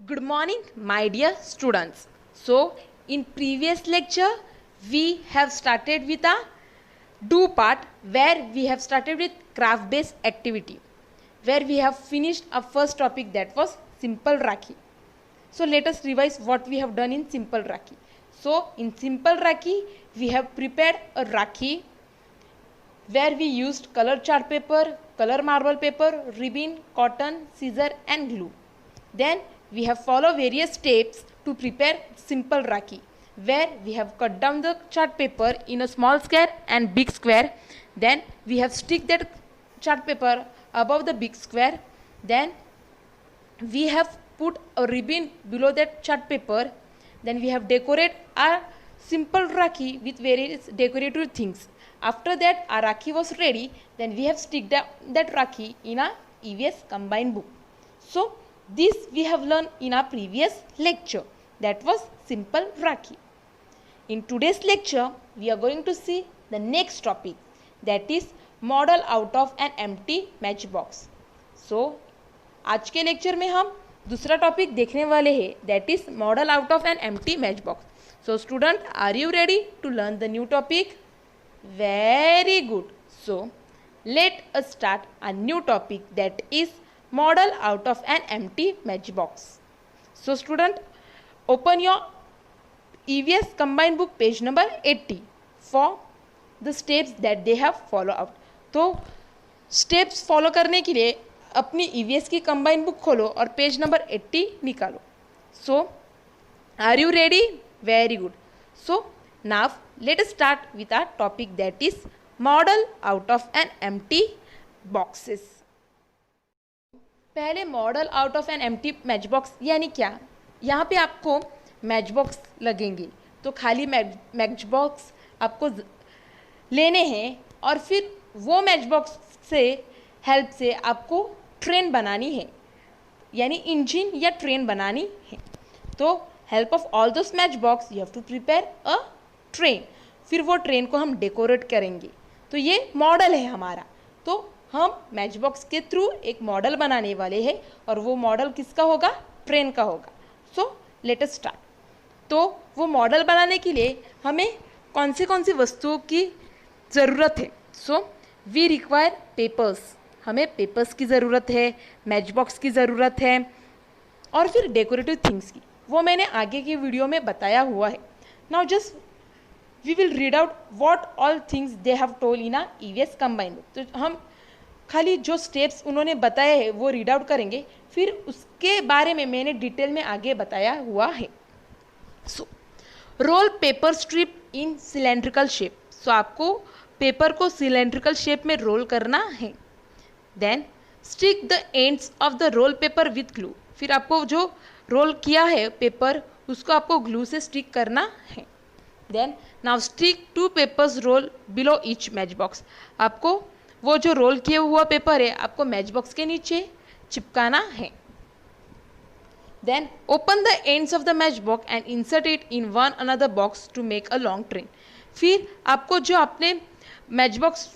Good morning, my dear students. So, in previous lecture, we have started with a do part where we have started with craft based activity, where we have finished our first topic, that was simple Rakhi. So, let us revise what we have done in simple Rakhi. So, in simple Rakhi, we have prepared a Rakhi where we used color chart paper, color marble paper, ribbon, cotton, scissor and glue. Then we have followed various steps to prepare simple Rakhi, where we have cut down the chart paper in a small square and big square. Then we have stick that chart paper above the big square. Then we have put a ribbon below that chart paper. Then we have decorate our simple Rakhi with various decorative things. After that our Rakhi was ready. Then we have sticked that Rakhi in a EVS combined book. So this we have learned in our previous lecture, that was simple Rakhi. In today's lecture we are going to see the next topic, that is model out of an empty matchbox. So आज के lecture में हम दूसरा topic देखने वाले हैं, that is model out of an empty match box. So student, are you ready to learn the new topic? Very good. So let us start a new topic, that is model out of an empty matchbox. So student, open your EVS combined book page number 80 for the steps that they have follow out. तो steps follow करने के लिए अपनी EVS की combined book खोलो और page number 80 निकालो. So are you ready? Very good. So now let us start with our topic, that is model out of an empty boxes. पहले model out of an empty match box यानी क्या? यहाँ पे आपको match box लगेंगे, तो खाली match box आपको लेने हैं और फिर वो मैच बॉक्स से हेल्प से आपको ट्रेन बनानी है, यानी इंजन या ट्रेन बनानी है. तो help of all those match box you have to prepare a train. फिर वो ट्रेन को हम डेकोरेट करेंगे. तो ये मॉडल है हमारा. तो हम मैच बॉक्स के थ्रू एक मॉडल बनाने वाले हैं और वो मॉडल किसका होगा? ट्रेन का होगा. सो लेट अस स्टार्ट. तो वो मॉडल बनाने के लिए हमें कौन सी वस्तुओं की ज़रूरत है? So we require papers. हमें पेपर्स की ज़रूरत है, मैच बॉक्स की ज़रूरत है और फिर डेकोरेटिव थिंग्स की. वो मैंने आगे की वीडियो में बताया हुआ है. Now just we will read out what all things they have told in a EVS combined book. तो हम खाली जो स्टेप्स उन्होंने बताए हैं वो रीड आउट करेंगे, फिर उसके बारे में मैंने डिटेल में आगे बताया हुआ है. So roll paper strip in cylindrical shape. So आपको पेपर को सिलेंड्रिकल शेप में रोल करना है. Then stick the ends of the roll paper with glue. फिर आपको जो रोल किया है पेपर उसको आपको ग्लू से स्टिक करना है. Then now stick 2 papers roll below each match box. आपको वो जो रोल किया हुआ पेपर है आपको मैच बॉक्स के नीचे चिपकाना है. Then open the ends of the match box and insert it in one another box to make a long train. फिर आपको जो आपने मैच बॉक्स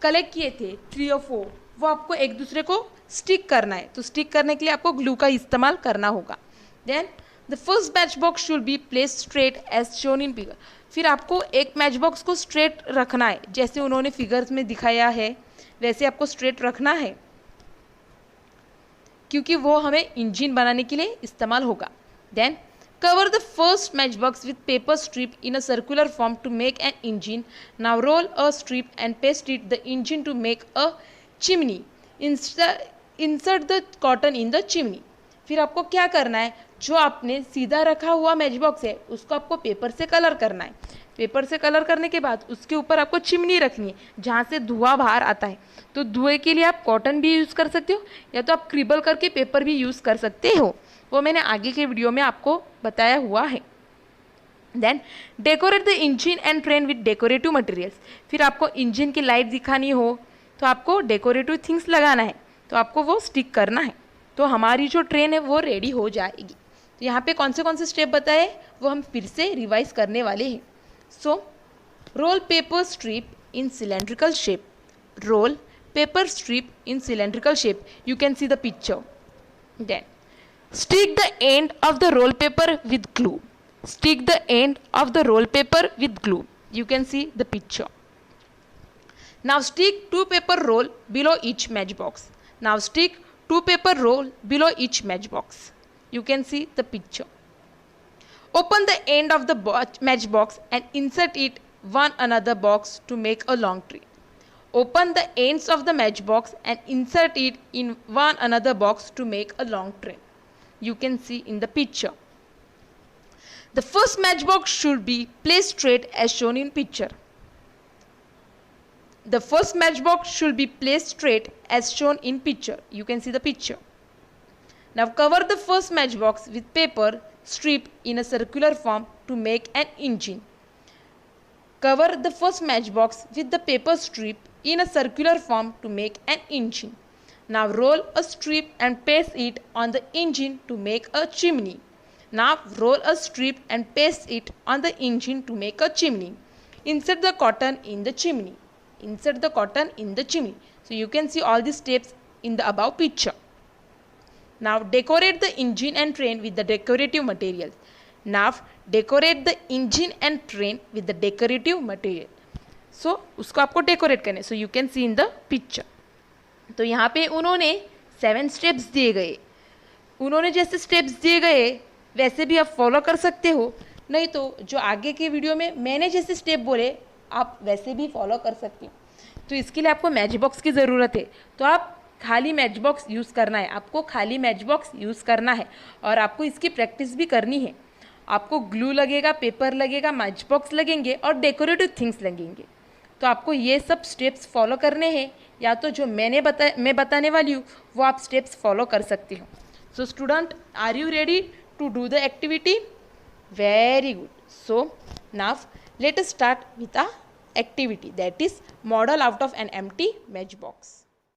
कलेक्ट किए थे 3 और 4, वो आपको एक दूसरे को स्टिक करना है. तो स्टिक करने के लिए आपको ग्लू का इस्तेमाल करना होगा. Then the first match box should be place straight as shown in figure. फिर आपको एक मैच बॉक्स को स्ट्रेट रखना है, जैसे उन्होंने फिगर्स में दिखाया है वैसे आपको स्ट्रेट रखना है, क्योंकि वो हमें इंजन बनाने के लिए इस्तेमाल होगा. Then cover the first match box with paper strip in a circular form to make an engine. Now roll a strip and paste it the engine to make a chimney. Insert the cotton in the chimney. फिर आपको क्या करना है, जो आपने सीधा रखा हुआ मैच बॉक्स है उसको आपको पेपर से कलर करना है. पेपर से कलर करने के बाद उसके ऊपर आपको चिमनी रखनी है जहाँ से धुआं बाहर आता है. तो धुएं के लिए आप कॉटन भी यूज़ कर सकते हो या तो आप क्रिबल करके पेपर भी यूज़ कर सकते हो. वो मैंने आगे के वीडियो में आपको बताया हुआ है. Then decorate the engine and train with decorative materials. फिर आपको इंजन की लाइट दिखानी हो तो आपको डेकोरेटिव थिंग्स लगाना है, तो आपको वो स्टिक करना है. तो हमारी जो ट्रेन है वो रेडी हो जाएगी. तो यहाँ पे कौन से स्टेप बताए वो हम फिर से रिवाइज करने वाले हैं. So roll paper strip in cylindrical shape. Roll paper strip in cylindrical shape. You can see the picture. Then Stick the end of the roll paper with glue. Stick the end of the roll paper with glue. You can see the picture. Now stick 2 paper roll below each matchbox. Now stick 2 paper roll below each matchbox. You can see the picture. Open the end of the matchbox and insert it one another box to make a long tree. Open the ends of the matchbox and insert it in one another box to make a long tree. You can see in the picture. The first matchbox should be placed straight as shown in picture. The first matchbox should be placed straight as shown in picture. You can see the picture. Now cover the first matchbox with paper strip in a circular form to make an engine. Cover the first matchbox with the paper strip in a circular form to make an engine. Now roll a strip and paste it on the engine to make a chimney. Now roll a strip and paste it on the engine to make a chimney. Insert the cotton in the chimney. Insert the cotton in the chimney. So you can see all these steps in the above picture. Now decorate the engine and train with the decorative materials. Now decorate the engine and train with the decorative material. So उसको आपको decorate करने. So you can see in the picture. तो यहाँ पे उन्होंने 7 steps दिए गए. उन्होंने जैसे steps दिए गए वैसे भी आप फॉलो कर सकते हो, नहीं तो जो आगे के वीडियो में मैंने जैसे स्टेप बोले आप वैसे भी फॉलो कर सकते हो. तो इसके लिए आपको मैच बॉक्स की ज़रूरत है. तो आप खाली मैच बॉक्स यूज़ करना है, आपको खाली मैच बॉक्स यूज़ करना है और आपको इसकी प्रैक्टिस भी करनी है. आपको ग्लू लगेगा, पेपर लगेगा, मैच बॉक्स लगेंगे और डेकोरेटिव थिंग्स लगेंगे. तो आपको ये सब स्टेप्स फॉलो करने हैं, या तो जो मैं बताने वाली हूँ वो आप स्टेप्स फॉलो कर सकते हो. So student, are you ready to do the activity? Very good. So now let us start with a activity, that is model out of an empty matchbox.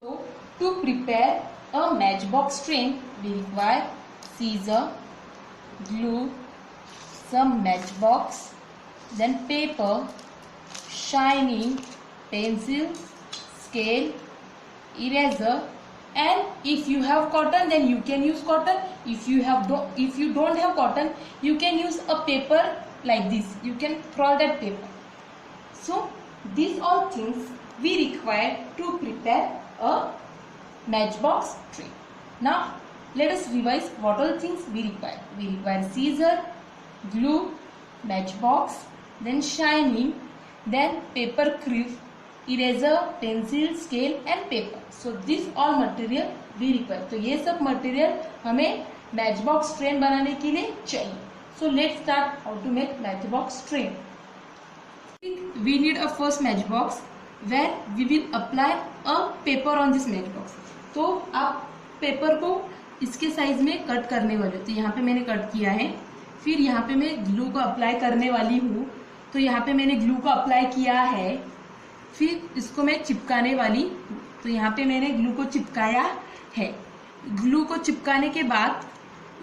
So to prepare a matchbox train we require scissor, glue, some matchbox, then paper, shining, pencil, scale, eraser, and if you have cotton then you can use cotton. If you don't have cotton you can use a paper like this. You can roll that paper. So these all things we require to prepare a matchbox train. Now let us revise what all things we require. We require scissor, glue, matchbox, then shining, then paper crease, eraser, pencil, scale and paper. So this all material we require. तो ये सब material हमें match box train बनाने के लिए चाहिए. So let's start how to make match box train. We need a first match box where we will apply a paper on this match box. तो आप पेपर को इसके साइज में कट करने वाले हो. तो यहाँ पे मैंने कट किया है. फिर यहाँ पे मैं ग्लू को अप्लाई करने वाली हूँ. तो यहाँ पे मैंने ग्लू को अप्लाई किया है. फिर इसको मैं चिपकाने वाली. तो यहाँ पे मैंने ग्लू को चिपकाया है. ग्लू को चिपकाने के बाद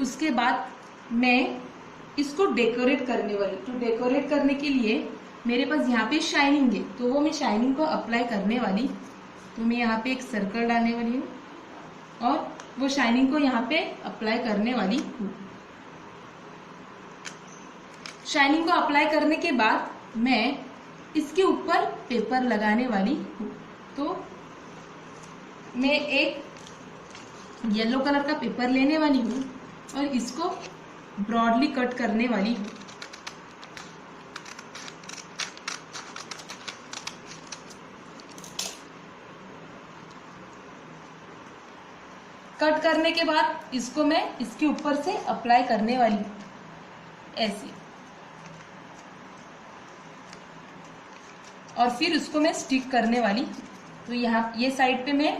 उसके बाद मैं इसको डेकोरेट करने वाली. तो डेकोरेट करने के लिए मेरे पास यहाँ पे शाइनिंग है, तो वो मैं शाइनिंग को अप्लाई करने वाली. तो मैं यहाँ पे एक सर्कल डालने वाली हूँ और वो शाइनिंग को यहाँ पे अप्लाई करने वाली हूँ. शाइनिंग को अप्लाई करने के बाद मैं इसके ऊपर पेपर लगाने वाली हूँ. तो मैं एक येलो कलर का पेपर लेने वाली हूँ और इसको ब्रॉडली कट करने वाली हूँ. कट करने के बाद इसको मैं इसके ऊपर से अप्लाई करने वाली हूँ ऐसे. और फिर उसको मैं स्टिक करने वाली. तो यहाँ ये साइड पे मैं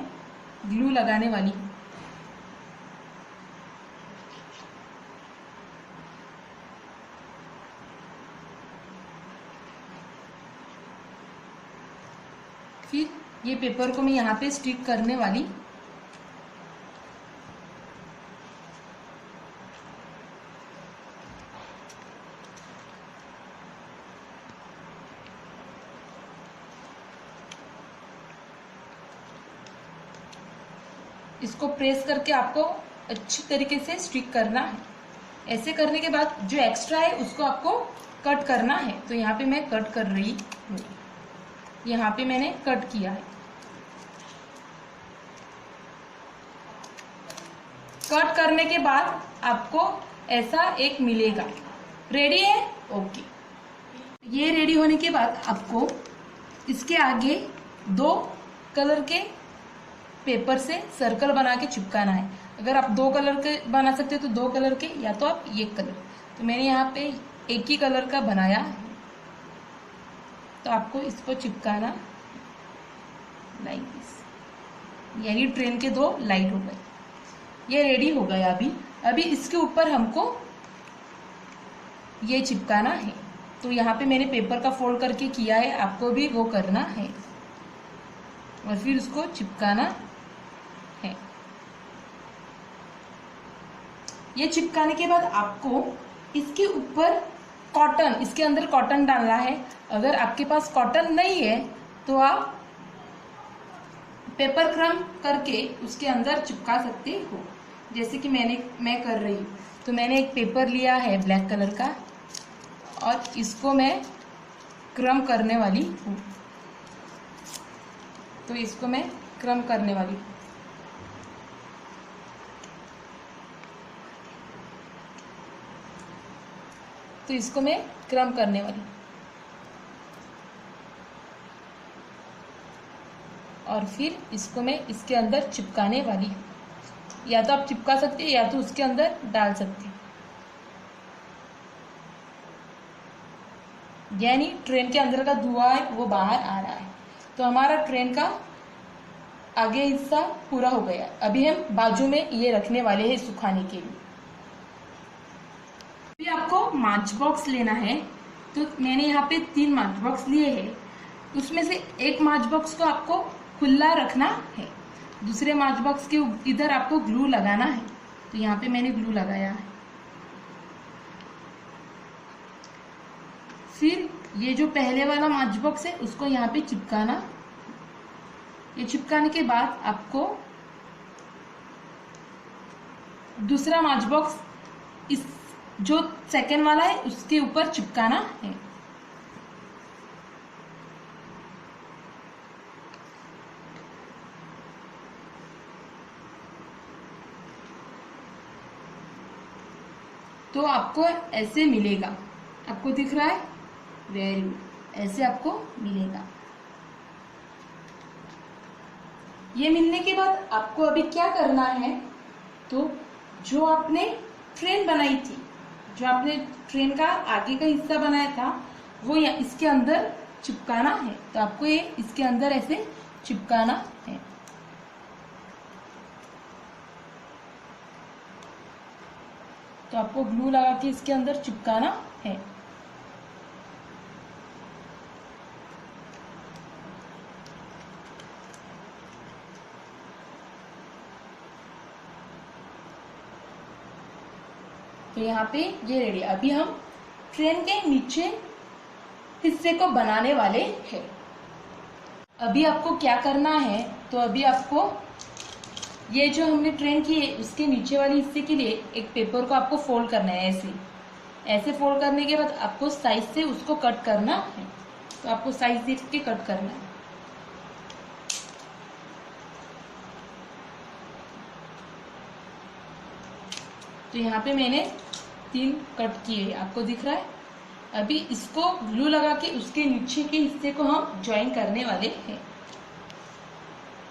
ग्लू लगाने वाली. फिर ये पेपर को मैं यहाँ पे स्टिक करने वाली. इसको प्रेस करके आपको अच्छी तरीके से स्टिक करना है। ऐसे करने के बाद जो एक्स्ट्रा है उसको आपको कट करना है। तो यहाँ पे मैं कट कर रही हूँ, यहाँ पे मैंने कट किया है। कट करने के बाद आपको ऐसा एक मिलेगा। रेडी है? ओके। ये रेडी होने के बाद आपको इसके आगे 2 कलर के पेपर से सर्कल बना के चिपकाना है। अगर आप 2 कलर के बना सकते हो तो 2 कलर के, या तो आप 1 कलर। तो मैंने यहाँ पे एक ही कलर का बनाया है। तो आपको इसको चिपकाना लाइक दिस, यानी ट्रेन के 2 लाइट हो गए। ये रेडी हो गया। अभी इसके ऊपर हमको ये चिपकाना है। तो यहाँ पे मैंने पेपर का फोल्ड करके किया है, आपको भी वो करना है और फिर उसको चिपकाना है। ये चिपकाने के बाद आपको इसके ऊपर कॉटन, इसके अंदर कॉटन डालना है। अगर आपके पास कॉटन नहीं है तो आप पेपर क्रम करके उसके अंदर चिपका सकते हो, जैसे कि मैं कर रही हूँ। तो मैंने एक पेपर लिया है ब्लैक कलर का और इसको मैं क्रम करने वाली हूँ। तो इसको मैं क्रम करने वाली हूँ। तो इसको मैं क्रम करने वाली हूँ और फिर इसको मैं इसके अंदर चिपकाने वाली हूँ। या तो आप चिपका सकते हैं या तो उसके अंदर डाल सकते हैं। यानी ट्रेन के अंदर का धुआं है वो बाहर आ रहा है। तो हमारा ट्रेन का आगे हिस्सा पूरा हो गया। अभी हम बाजू में ये रखने वाले हैं सुखाने के लिए। अभी आपको माच बॉक्स लेना है। तो मैंने यहाँ पे 3 माच बॉक्स लिए हैं। उसमें से एक माच बॉक्स को आपको खुला रखना है, दूसरे माच बॉक्स के इधर आपको ग्लू लगाना है। तो यहाँ पे मैंने ग्लू लगाया है। फिर ये जो पहले वाला माच बॉक्स है उसको यहाँ पे चिपकाना। ये चिपकाने के बाद आपको दूसरा माच बॉक्स इस जो सेकंड वाला है उसके ऊपर चिपकाना है। तो आपको ऐसे मिलेगा। आपको दिख रहा है? Very good. ऐसे आपको मिलेगा। ये मिलने के बाद आपको अभी क्या करना है, तो जो आपने ट्रेन बनाई थी, जो आपने ट्रेन का आगे का हिस्सा बनाया था वो इसके अंदर चिपकाना है। तो आपको ये इसके अंदर ऐसे चिपकाना है। तो आपको ग्लू लगा के इसके अंदर चिपकाना है। तो यहाँ पे ये रेडी। अभी हम ट्रेन के नीचे हिस्से को बनाने वाले हैं। अभी आपको क्या करना है, तो अभी आपको ये जो हमने ट्रेन की है उसके नीचे वाले हिस्से के लिए एक पेपर को आपको फोल्ड करना है। ऐसे फोल्ड करने के बाद आपको साइज से उसको कट करना है। तो आपको साइज देख के कट करना है। तो यहाँ पे मैंने 3 कट किए, आपको दिख रहा है। अभी इसको ग्लू लगा के उसके नीचे के हिस्से को हम ज्वाइन करने वाले हैं।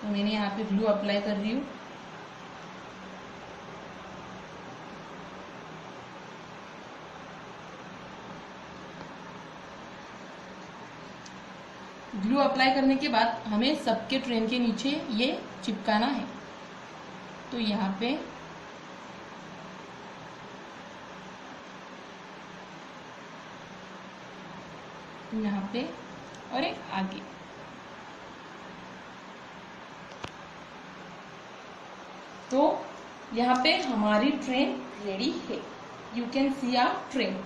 तो मैंने यहाँ पे ग्लू अप्लाई कर रही हूँ। ग्लू अप्लाई करने के बाद हमें सबके ट्रेन के नीचे ये चिपकाना है। तो यहाँ पे और एक आगे। तो यहाँ पे हमारी ट्रेन रेडी है। You can see our train.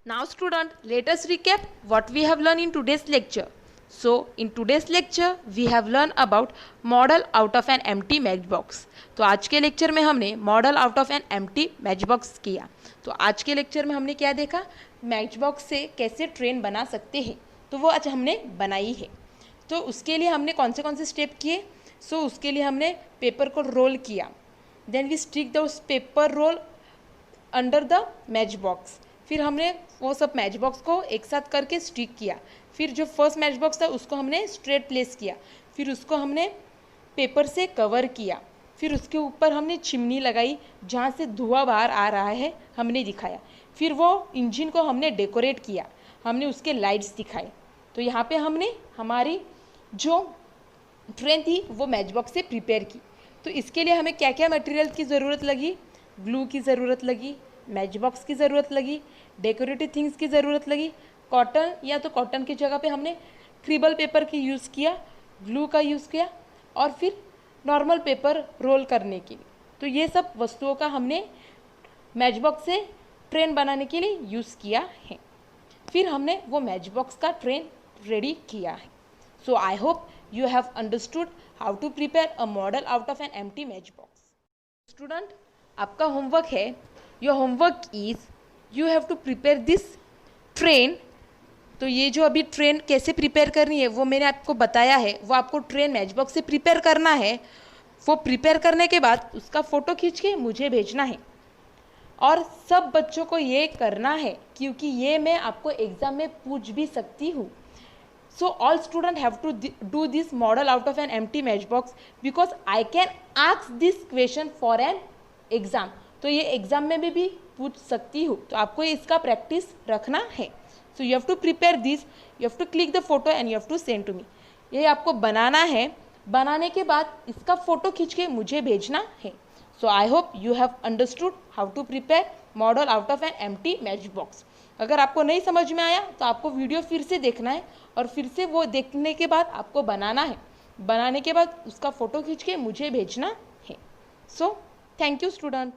Now student, let us recap what we have learned in today's lecture. So in today's lecture we have learned about model out of an empty matchbox. तो आज के lecture में हमने model out of an empty Matchbox किया। तो आज के lecture में हमने क्या देखा, मैचबॉक्स से कैसे ट्रेन बना सकते हैं, तो वो आज हमने बनाई है। तो उसके लिए हमने कौन से स्टेप किए। सो उसके लिए हमने पेपर को रोल किया, then we stick the paper roll under the match box. फिर हमने वो सब मैच बॉक्स को एक साथ करके स्टिक किया। फिर जो फर्स्ट मैच बॉक्स था उसको हमने स्ट्रेट प्लेस किया, फिर उसको हमने पेपर से कवर किया, फिर उसके ऊपर हमने चिमनी लगाई जहाँ से धुआं बाहर आ रहा है हमने दिखाया। फिर वो इंजन को हमने डेकोरेट किया, हमने उसके लाइट्स दिखाए। तो यहाँ पे हमने हमारी जो ट्रेन थी वो मैच बॉक्स से प्रिपेयर की। तो इसके लिए हमें क्या क्या मटेरियल की ज़रूरत लगी, ग्लू की ज़रूरत लगी, मैच बॉक्स की ज़रूरत लगी, डेकोरेटिव थिंग्स की ज़रूरत लगी, कॉटन या तो कॉटन की जगह पे हमने क्रिबल पेपर की यूज़ किया, ग्लू का यूज़ किया, और फिर नॉर्मल पेपर रोल करने के लिए। तो ये सब वस्तुओं का हमने मैच बॉक्स से ट्रेन बनाने के लिए यूज़ किया है। फिर हमने वो मैच बॉक्स का ट्रेन रेडी किया है। So I hope you have understood how to prepare a model out of an empty matchbox. Student, आपका होमवर्क है, your homework is you have to prepare this train. तो ये जो अभी train कैसे प्रिपेयर करनी है वो मैंने आपको बताया है, वो आपको ट्रेन मैचबॉक्स से प्रिपेयर करना है। वो प्रिपेयर करने के बाद उसका फ़ोटो खींच के मुझे भेजना है, और सब बच्चों को ये करना है क्योंकि ये मैं आपको एग्ज़ाम में पूछ भी सकती हूँ। So all students have to do this model out of an empty matchbox because I can ask this question for an exam. तो ये एग्ज़ाम में भी पूछ सकती हूँ, तो आपको इसका प्रैक्टिस रखना है। So you have to prepare this, you have to click the photo and you have to send to me. ये आपको बनाना है, बनाने के बाद इसका फ़ोटो खींच के मुझे भेजना है। So I hope you have understood how to prepare model out of an empty matchbox. अगर आपको नहीं समझ में आया तो आपको वीडियो फिर से देखना है, और फिर से वो देखने के बाद आपको बनाना है। बनाने के बाद उसका फ़ोटो खींच के मुझे भेजना है। So thank you student.